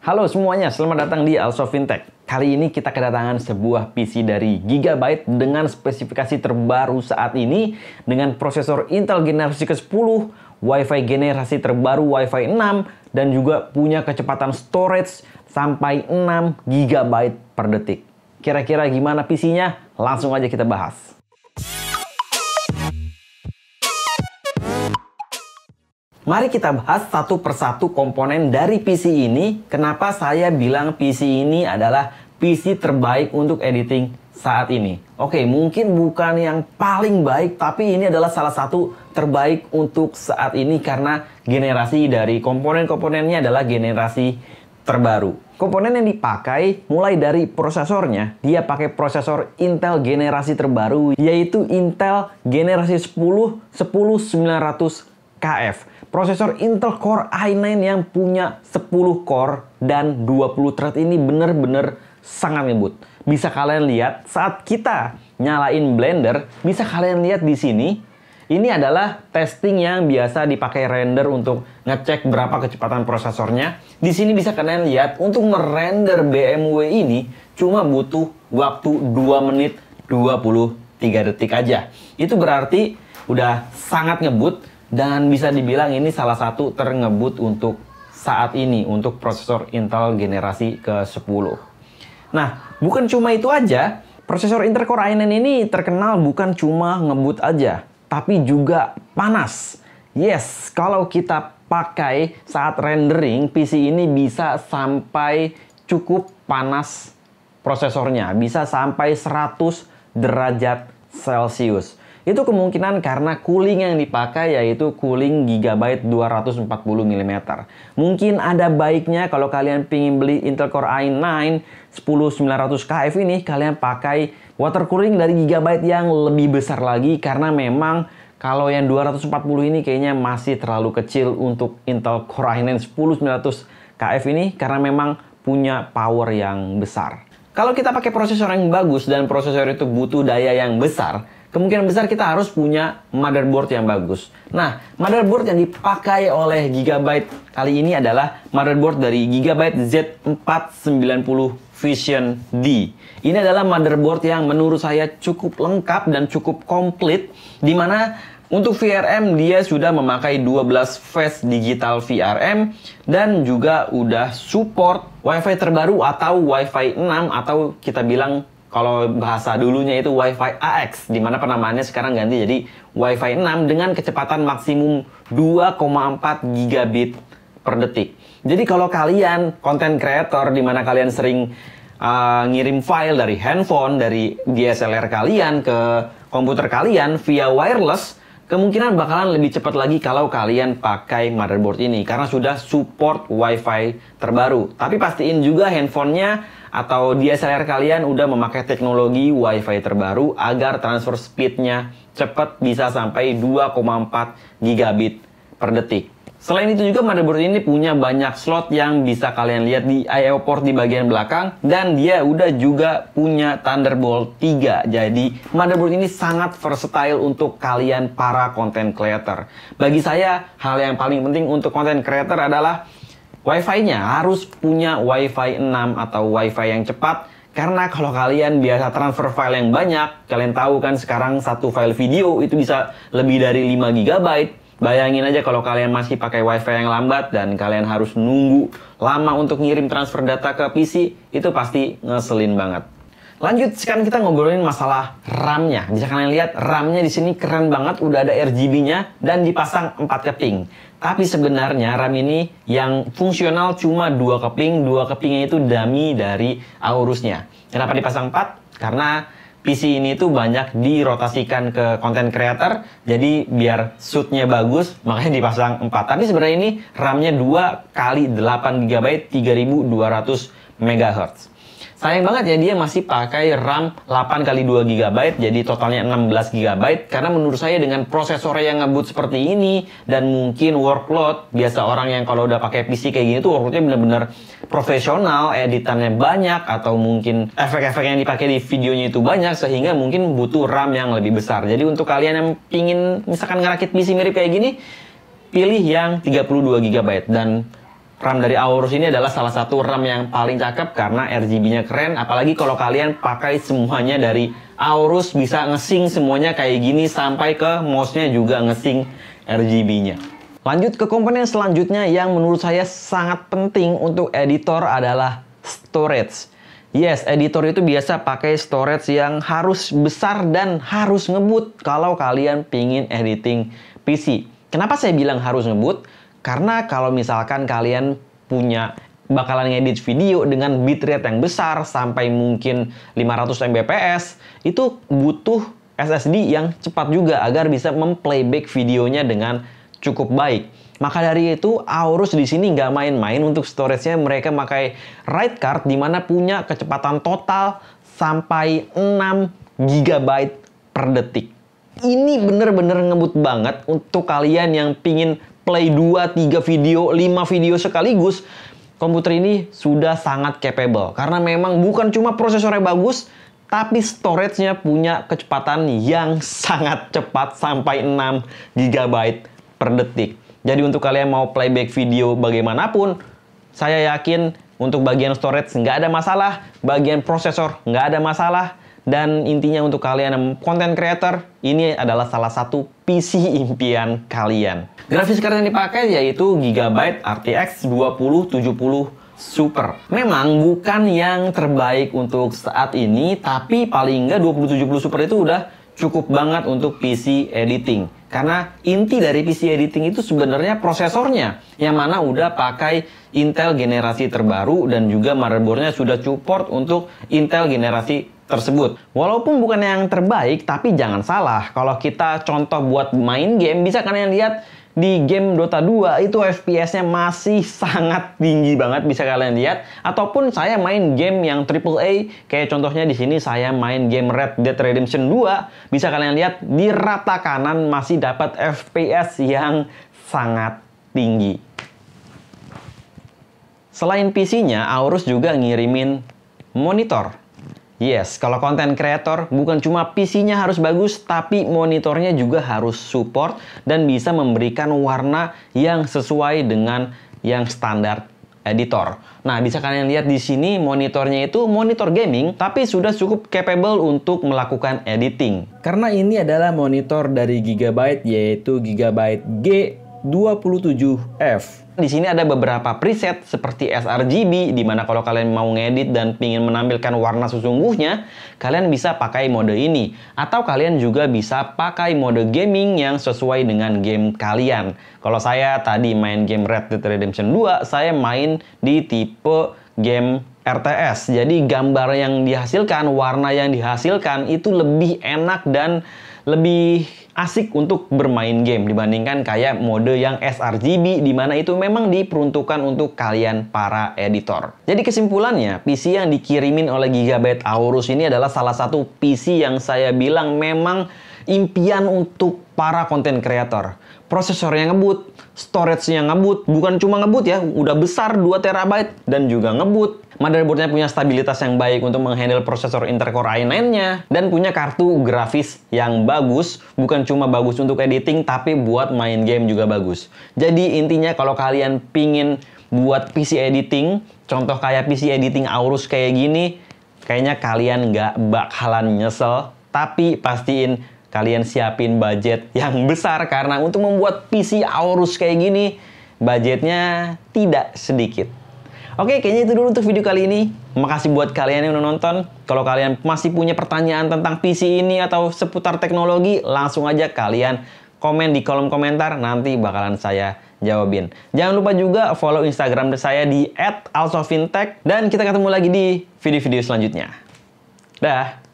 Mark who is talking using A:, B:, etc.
A: Halo semuanya, selamat datang di Also Fintech. Kali ini kita kedatangan sebuah PC dari Gigabyte dengan spesifikasi terbaru saat ini dengan prosesor Intel generasi ke-10, Wi-Fi generasi terbaru Wi-Fi 6, dan juga punya kecepatan storage sampai 6 GB per detik. Kira-kira gimana PC-nya? Langsung aja kita bahas. Mari kita bahas satu persatu komponen dari PC ini. Kenapa saya bilang PC ini adalah PC terbaik untuk editing saat ini. Oke, mungkin bukan yang paling baik, tapi ini adalah salah satu terbaik untuk saat ini karena generasi dari komponen-komponennya adalah generasi terbaru. Komponen yang dipakai mulai dari prosesornya, dia pakai prosesor Intel generasi terbaru yaitu Intel generasi 10900KF. Prosesor Intel Core i9 yang punya 10 core dan 20 thread ini bener-bener sangat ngebut. Bisa kalian lihat saat kita nyalain Blender, bisa kalian lihat di sini. Ini adalah testing yang biasa dipakai render untuk ngecek berapa kecepatan prosesornya. Di sini bisa kalian lihat untuk merender BMW ini cuma butuh waktu 2 menit 23 detik aja. Itu berarti udah sangat ngebut. Dan bisa dibilang ini salah satu terngebut untuk saat ini, untuk prosesor Intel generasi ke-10. Nah, bukan cuma itu aja. Prosesor Intel Core i9 ini terkenal bukan cuma ngebut aja, tapi juga panas. Yes, kalau kita pakai saat rendering, PC ini bisa sampai cukup panas prosesornya. Bisa sampai 100 derajat Celcius. Itu kemungkinan karena cooling yang dipakai yaitu cooling Gigabyte 240 mm. Mungkin ada baiknya kalau kalian ingin beli Intel Core i9 10900KF ini, kalian pakai water cooling dari Gigabyte yang lebih besar lagi karena memang kalau yang 240 ini kayaknya masih terlalu kecil untuk Intel Core i9 10900KF ini karena memang punya power yang besar. Kalau kita pakai prosesor yang bagus dan prosesor itu butuh daya yang besar, kemungkinan besar kita harus punya motherboard yang bagus. Nah, motherboard yang dipakai oleh Gigabyte kali ini adalah motherboard dari Gigabyte Z490 Vision D. Ini adalah motherboard yang menurut saya cukup lengkap dan cukup komplit, di mana untuk VRM dia sudah memakai 12 phase digital VRM dan juga udah support Wi-Fi terbaru atau Wi-Fi 6 atau kita bilang kalau bahasa dulunya itu Wi-Fi AX, di mana penamaannya sekarang ganti jadi Wi-Fi 6 dengan kecepatan maksimum 2,4 gigabit per detik. Jadi kalau kalian content creator, di mana kalian sering ngirim file dari handphone, dari DSLR kalian ke komputer kalian via wireless, kemungkinan bakalan lebih cepat lagi kalau kalian pakai motherboard ini karena sudah support Wi-Fi terbaru. Tapi pastiin juga handphonenya atau DSLR kalian udah memakai teknologi Wi-Fi terbaru agar transfer speednya cepat, bisa sampai 2,4 gigabit per detik. Selain itu juga motherboard ini punya banyak slot yang bisa kalian lihat di I/O port di bagian belakang, dan dia udah juga punya Thunderbolt 3. Jadi motherboard ini sangat versatile untuk kalian para content creator. Bagi saya hal yang paling penting untuk content creator adalah Wi-Fi-nya harus punya Wi-Fi 6 atau Wi-Fi yang cepat. Karena kalau kalian biasa transfer file yang banyak, kalian tahu kan sekarang satu file video itu bisa lebih dari 5 GB. Bayangin aja kalau kalian masih pakai Wi-Fi yang lambat dan kalian harus nunggu lama untuk ngirim transfer data ke PC, itu pasti ngeselin banget. Lanjut, sekarang kita ngobrolin masalah RAM-nya. Bisa kalian lihat RAM-nya di sini keren banget, udah ada RGB-nya dan dipasang 4 keping. Tapi sebenarnya RAM ini yang fungsional cuma 2 keping. 2 kepingnya itu dummy dari Aorusnya. Kenapa dipasang 4? Karena PC ini tuh banyak dirotasikan ke content creator, jadi biar shoot-nya bagus, makanya dipasang 4. Tapi sebenarnya ini RAM-nya 2 kali 8 GB 3200 MHz. Sayang banget ya dia masih pakai RAM 8 kali 2 GB, jadi totalnya 16 GB. Karena menurut saya dengan prosesor yang ngebut seperti ini dan mungkin workload, biasa orang yang kalau udah pakai PC kayak gini tuh workloadnya bener-bener profesional, editannya banyak, atau mungkin efek-efek yang dipakai di videonya itu banyak, sehingga mungkin butuh RAM yang lebih besar. Jadi untuk kalian yang pingin misalkan ngerakit PC mirip kayak gini, pilih yang 32 GB. Dan RAM dari Aorus ini adalah salah satu RAM yang paling cakep karena RGB-nya keren. Apalagi kalau kalian pakai semuanya dari Aorus, bisa nge-sync semuanya kayak gini sampai ke mouse-nya juga nge-sync RGB-nya. Lanjut ke komponen selanjutnya yang menurut saya sangat penting untuk editor adalah storage. Yes, editor itu biasa pakai storage yang harus besar dan harus ngebut kalau kalian pingin editing PC. Kenapa saya bilang harus ngebut? Karena kalau misalkan kalian bakalan ngedit video dengan bitrate yang besar sampai mungkin 500 Mbps, itu butuh SSD yang cepat juga agar bisa memplayback videonya dengan cukup baik. Maka dari itu, Aorus di sini nggak main-main untuk storage-nya. Mereka pakai Write Card di mana punya kecepatan total sampai 6 GB per detik. Ini bener-bener ngebut banget untuk kalian yang pingin play 2-3 video, 5 video sekaligus. Komputer ini sudah sangat capable. Karena memang bukan cuma prosesornya bagus, tapi storage-nya punya kecepatan yang sangat cepat sampai 6 GB per detik. Jadi untuk kalian mau playback video bagaimanapun, saya yakin untuk bagian storage nggak ada masalah, bagian prosesor nggak ada masalah. Dan intinya untuk kalian yang content creator, ini adalah salah satu PC impian kalian. Grafis card yang dipakai yaitu Gigabyte RTX 2070 Super. Memang bukan yang terbaik untuk saat ini, tapi paling nggak 2070 Super itu udah cukup banget untuk PC editing. Karena inti dari PC editing itu sebenarnya prosesornya, yang mana udah pakai Intel generasi terbaru dan juga motherboardnya sudah support untuk Intel generasi tersebut. Walaupun bukan yang terbaik, tapi jangan salah, kalau kita contoh buat main game, bisa kalian lihat di game Dota 2 itu FPS-nya masih sangat tinggi banget, bisa kalian lihat. Ataupun saya main game yang AAA, kayak contohnya di sini saya main game Red Dead Redemption 2, bisa kalian lihat di rata kanan masih dapat FPS yang sangat tinggi. Selain PC-nya, Aorus juga ngirimin monitor. Yes, kalau content creator bukan cuma PC-nya harus bagus, tapi monitornya juga harus support dan bisa memberikan warna yang sesuai dengan yang standar editor. Nah, bisa kalian lihat di sini monitornya itu monitor gaming, tapi sudah cukup capable untuk melakukan editing. Karena ini adalah monitor dari Gigabyte, yaitu Gigabyte G27F. Di sini ada beberapa preset seperti sRGB, di mana kalau kalian mau ngedit dan ingin menampilkan warna sesungguhnya, kalian bisa pakai mode ini. Atau kalian juga bisa pakai mode gaming yang sesuai dengan game kalian. Kalau saya tadi main game Red Dead Redemption 2, saya main di tipe game RTS. Jadi gambar yang dihasilkan, warna yang dihasilkan itu lebih enak dan lebih asik untuk bermain game dibandingkan kayak mode yang sRGB, di mana itu memang diperuntukkan untuk kalian para editor. Jadi kesimpulannya, PC yang dikirimin oleh Gigabyte Aorus ini adalah salah satu PC yang saya bilang memang impian untuk para content creator. Prosesornya ngebut, storage-nya ngebut, bukan cuma ngebut ya, udah besar 2 TB dan juga ngebut. Motherboardnya punya stabilitas yang baik untuk menghandle prosesor Intel-Core i9-nya, dan punya kartu grafis yang bagus, bukan cuma bagus untuk editing, tapi buat main game juga bagus. Jadi intinya kalau kalian pingin buat PC editing, contoh kayak PC editing Aorus kayak gini, kayaknya kalian nggak bakalan nyesel, tapi pastiin kalian siapin budget yang besar, karena untuk membuat PC Aorus kayak gini, budgetnya tidak sedikit. Oke, kayaknya itu dulu untuk video kali ini. Makasih buat kalian yang udah nonton. Kalau kalian masih punya pertanyaan tentang PC ini atau seputar teknologi, langsung aja kalian komen di kolom komentar. Nanti bakalan saya jawabin. Jangan lupa juga follow Instagram saya di @alsofintech. Dan kita ketemu lagi di video-video selanjutnya. Dah.